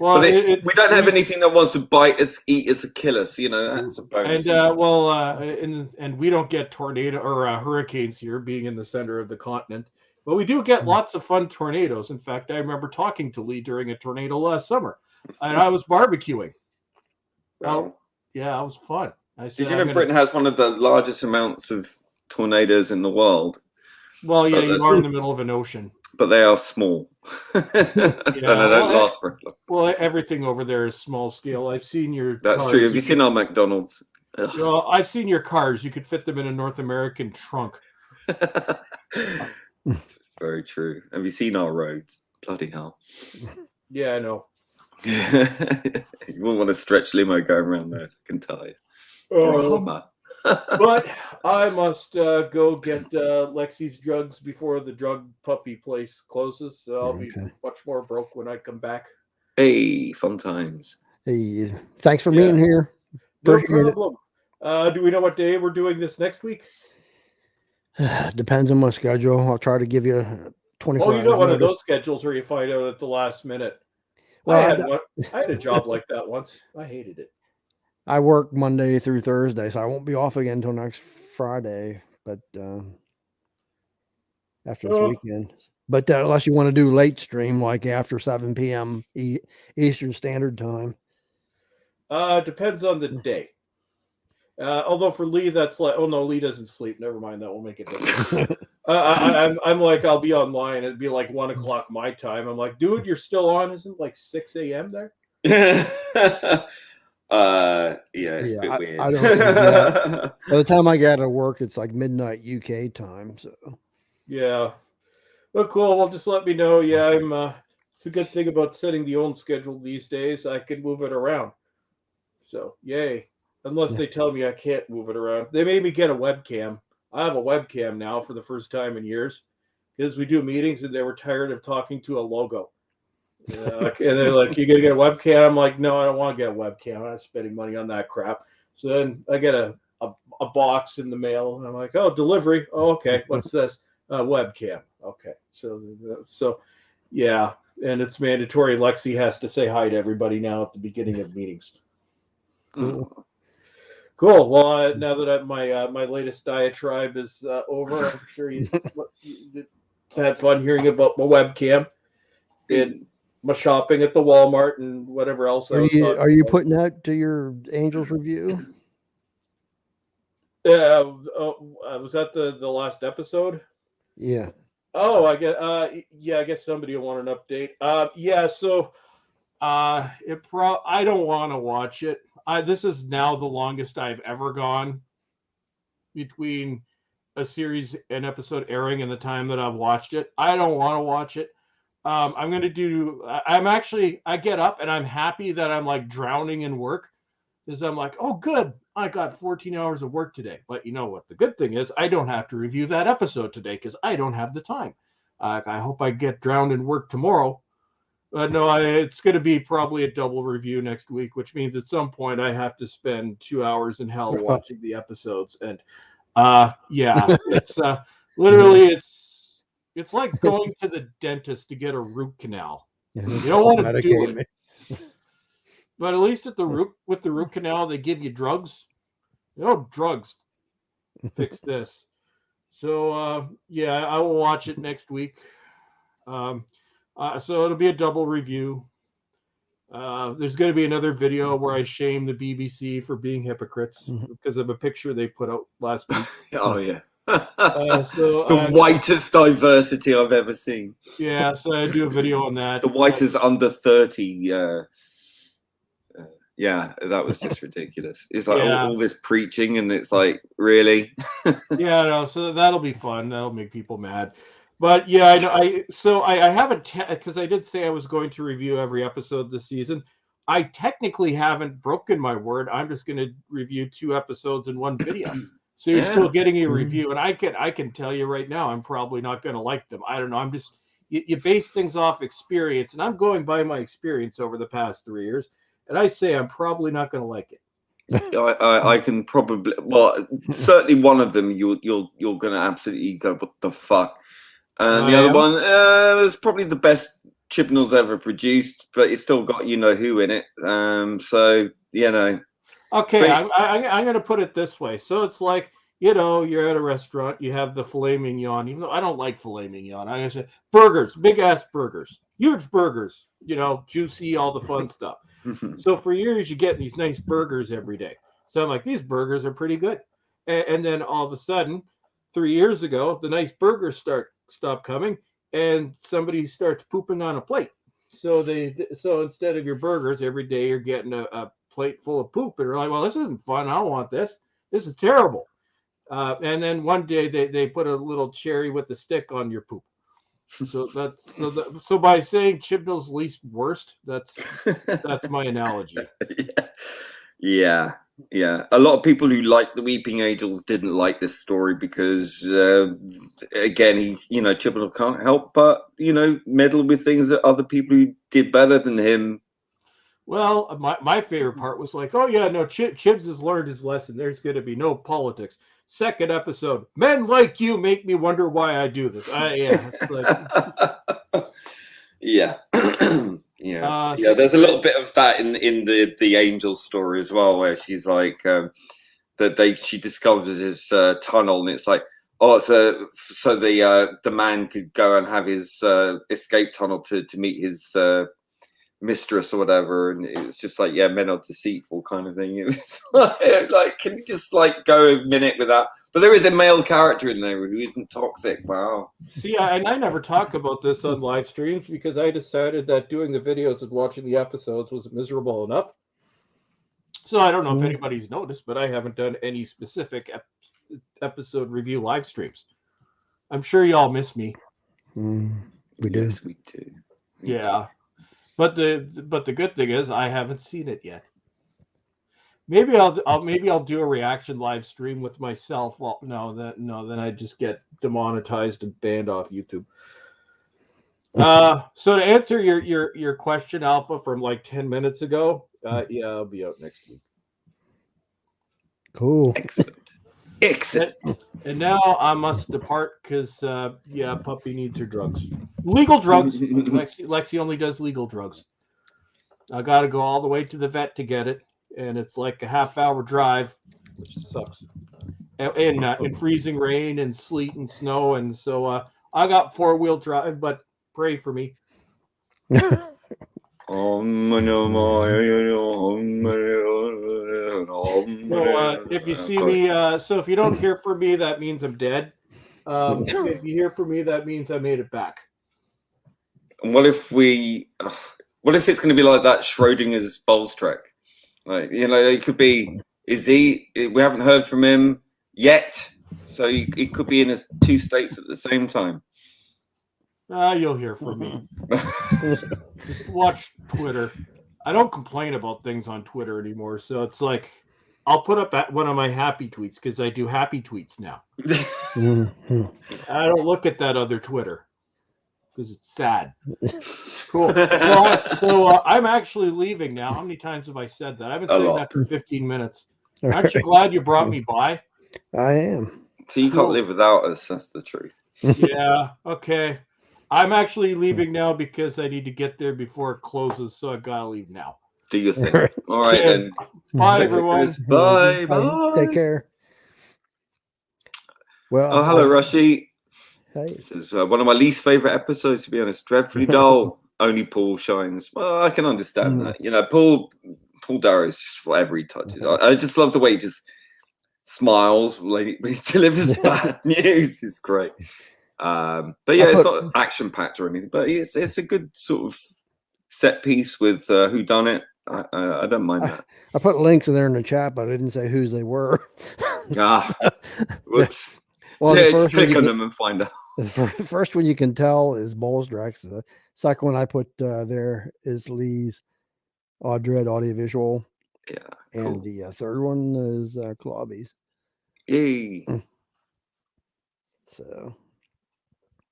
Well, But we don't have anything that wants to bite us, eat us, or kill us. You know, that's a bonus. And we don't get tornado or hurricanes here, being in the center of the continent. But we do get lots of fun tornadoes. In fact, I remember talking to Lee during a tornado last summer, and I was barbecuing. Wow. Yeah, it was fun. I said, Did you know Britain has one of the largest amounts of tornadoes in the world? Well, yeah, you are in the middle of an ocean. But they are small. And they don't last very long. Well, everything over there is small scale. I've seen your That's cars. true. Have you seen our McDonald's? Well, I've seen your cars. You could fit them in a North American trunk. Very true. Have you seen our roads? Bloody hell. Yeah, I know. You wouldn't want a stretch limo going around there, I can tell you. Or a Hummer. But I must go get Lexi's drugs before the drug puppy place closes. So I'll be much more broke when I come back. Hey, fun times. Hey, thanks for being here. No problem. Do we know what day we're doing this next week? Depends on my schedule. I'll try to give you 24 hours. Oh, you got one of those schedules where you find out at the last minute. Well, I had a job like that once. I hated it. I work Monday through Thursday, so I won't be off again until next Friday. But after this weekend. But unless you want to do late stream, like after 7 p.m. Eastern Standard Time. Depends on the day. Although for Lee, that's like, oh no, Lee doesn't sleep. Never mind, that will make it different. I'm like, I'll be online. It'd be like 1 o'clock my time. I'm like, dude, you're still on? Isn't it like 6 a.m. there? It's a bit weird. I don't. By the time I get to work, it's like midnight UK time. So yeah. Well, cool. Well, just let me know. Yeah, I'm. It's a good thing about setting the own schedule these days. I can move it around. So yay. Unless they tell me I can't move it around. They made me get a webcam. I have a webcam now for the first time in years because we do meetings and they were tired of talking to a logo. And they're like, you got to get a webcam? I'm like, no, I don't want to get a webcam. I'm not spending money on that crap. So then I get a box in the mail. And I'm like, oh, delivery. Oh, okay. What's this? Webcam. Okay. So yeah. And it's mandatory. Lexi has to say hi to everybody now at the beginning of meetings. Cool. Well, now that my latest diatribe is over, I'm sure you had fun hearing about my webcam and my shopping at the Walmart and whatever else. Are you putting that to your Angels review? Was that the last episode? Yeah. Oh, I guess. Yeah, I guess somebody will want an update. Yeah. So, I don't want to watch it. This is now the longest I've ever gone between a series, an episode airing, and the time that I've watched it. I don't want to watch it. I'm going to do, I get up and I'm happy that I'm like drowning in work because I'm like, oh, good. I got 14 hours of work today. But you know what? The good thing is I don't have to review that episode today because I don't have the time. I hope I get drowned in work tomorrow. No, it's going to be probably a double review next week, which means at some point I have to spend 2 hours in hell watching the episodes. And yeah, it's literally it's like going to the dentist to get a root canal. You don't want to do it, but at least with the root canal they give you drugs. Drugs fix this. So yeah, I will watch it next week. So it'll be a double review. There's going to be another video where I shame the BBC for being hypocrites because of a picture they put out last week. Oh, yeah. The whitest diversity I've ever seen. Yeah, so I do a video on that. The whitest under 30 Yeah, that was just ridiculous. It's like Yeah. all this preaching, and it's like, really? Yeah, no, so that'll be fun. That'll make people mad. But yeah, I know. I haven't, because I did say I was going to review every episode this season. I technically haven't broken my word. I'm just going to review 2 episodes in one video. So you're still getting a review, and I can tell you right now, I'm probably not going to like them. I don't know. I'm just you base things off experience, and I'm going by my experience over the past 3 years, and I say I'm probably not going to like it. I can probably, well, certainly one of them you're gonna absolutely go, what the fuck? And the other one was probably the best Chibnall's ever produced, but it's still got you know who in it. So you know. Okay, I'm going to put it this way. So it's like, you know, you're at a restaurant, you have the filet mignon, even though I don't like filet mignon. I'm going to say burgers, big ass burgers, huge burgers, you know, juicy, all the fun stuff. So for years, you get these nice burgers every day. So I'm like, these burgers are pretty good. And then all of a sudden, 3 years ago, the nice burgers stop coming, and somebody starts pooping on a plate. So instead of your burgers every day, you're getting a plate full of poop, and you're like, well, this isn't fun. I don't want this. This is terrible. And then one day they put a little cherry with the stick on your poop. So so by saying Chibnall's least worst, that's my analogy. Yeah. A lot of people who like the Weeping Angels didn't like this story because, again, Chibnall can't help but meddle with things that other people who did better than him. Well, my favorite part was like, oh yeah, no, Chibs has learned his lesson. There's going to be no politics. Second episode, men like you make me wonder why I do this. Yeah. There's a little bit of that in the Angel story as well, where she's like she discovers his tunnel, and it's like, oh, so the man could go and have his escape tunnel to meet his mistress or whatever, and it was just like, yeah, men are deceitful kind of thing. It was like can you just like go a minute with that? But there is a male character in there who isn't toxic. Wow. See, and I never talk about this on live streams because I decided that doing the videos and watching the episodes was miserable enough. So I don't know if anybody's noticed, but I haven't done any specific episode review live streams. I'm sure y'all miss me. We do. Yes, we do. Yeah. But the good thing is I haven't seen it yet. Maybe I'll do a reaction live stream with myself. Well, then I just get demonetized and banned off YouTube. So to answer your question, Alpha, from like 10 minutes ago, yeah, I'll be out next week. Cool. Excellent. And now I must depart because puppy needs her drugs. Legal drugs. Lexi only does legal drugs. I got to go all the way to the vet to get it, and it's like a half-hour drive, which sucks. In freezing rain and sleet and snow, and so I got 4-wheel drive, but pray for me. So if you see me, so if you don't hear from me, that means I'm dead. If you hear from me, that means I made it back. And what if it's going to be like that Schrodinger's Bowls track? Like, it could be, we haven't heard from him yet, so he could be in 2 states at the same time. You'll hear from me. Just watch Twitter. I don't complain about things on Twitter anymore, so it's like I'll put up one of my happy tweets because I do happy tweets now. I don't look at that other Twitter because it's sad. Cool. So I'm actually leaving now. How many times have I said that? I've been saying that for 15 minutes. Aren't you glad you brought me by? I am. So you can't live without us. That's the truth. Yeah. Okay. I'm actually leaving now because I need to get there before it closes, so I gotta leave now. Do your thing. All right, then. Bye, everyone. Bye. Bye. Take care. Well. Hello, Rushy. Hey. This is one of my least favorite episodes, to be honest. Dreadfully dull. Only Paul shines. Well, I can understand that. Paul Darrow is just whatever he touches. I just love the way he just smiles when he delivers bad news. It's great. But yeah, it's not action packed or anything, but it's a good sort of set piece with whodunit. I don't mind that. I put links in there in the chat, but I didn't say whose they were. Whoops. Well, Yeah, the just first one click on them and find out. the first one you can tell is Bolsdrex. The second one I put there is Lee's Dread Audiovisual. Yeah, And cool. the third one is Clawby's. Yay. So.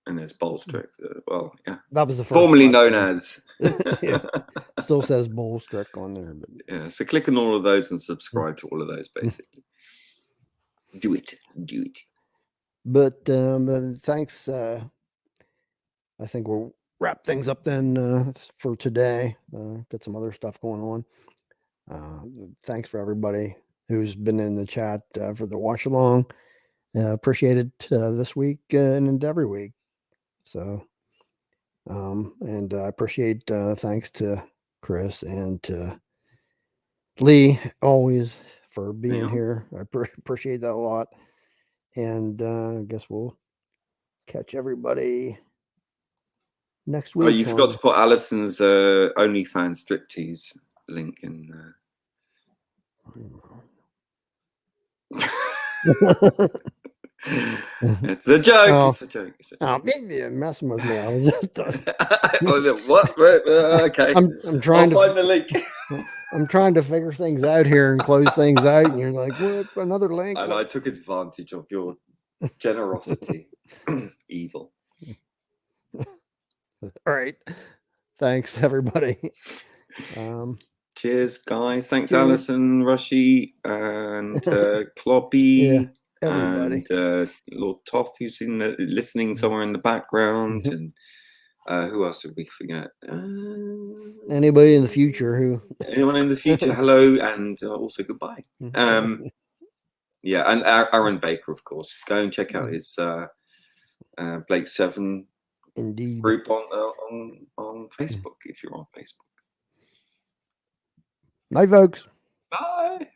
And there's Bolstrick. Well, yeah. That was the first. Formerly known as. Yeah. Still says Bolstrick on there. But yeah, so click on all of those and subscribe to all of those, basically. Do it. But thanks. I think we'll wrap things up then for today. Got some other stuff going on. Thanks for everybody who's been in the chat for the watch along. Appreciate it this week and every week. So, and I appreciate thanks to Chris and to Lee always for being here. I appreciate that a lot. And I guess we'll catch everybody next week. Oh, you forgot to put Alison's OnlyFans striptease link in there. It's a joke. Oh, it's a joke. You're messing with me. I was just, what? Okay. I'm trying to find the link. I'm trying to figure things out here and close things out, and you're like, "What? Another link?" And I took advantage of your generosity. Evil. All right. Thanks, everybody. Cheers, guys. Thanks, Alison, Rushy, and Cloppy, everybody. and Lord Toth, who's listening somewhere in the background, and who else did we forget? Anybody in the future anyone in the future? Hello, and also goodbye. Yeah, and Aaron Baker, of course. Go and check out his Blake 7 Indeed group on Facebook if you're on Facebook. Night, folks. Bye.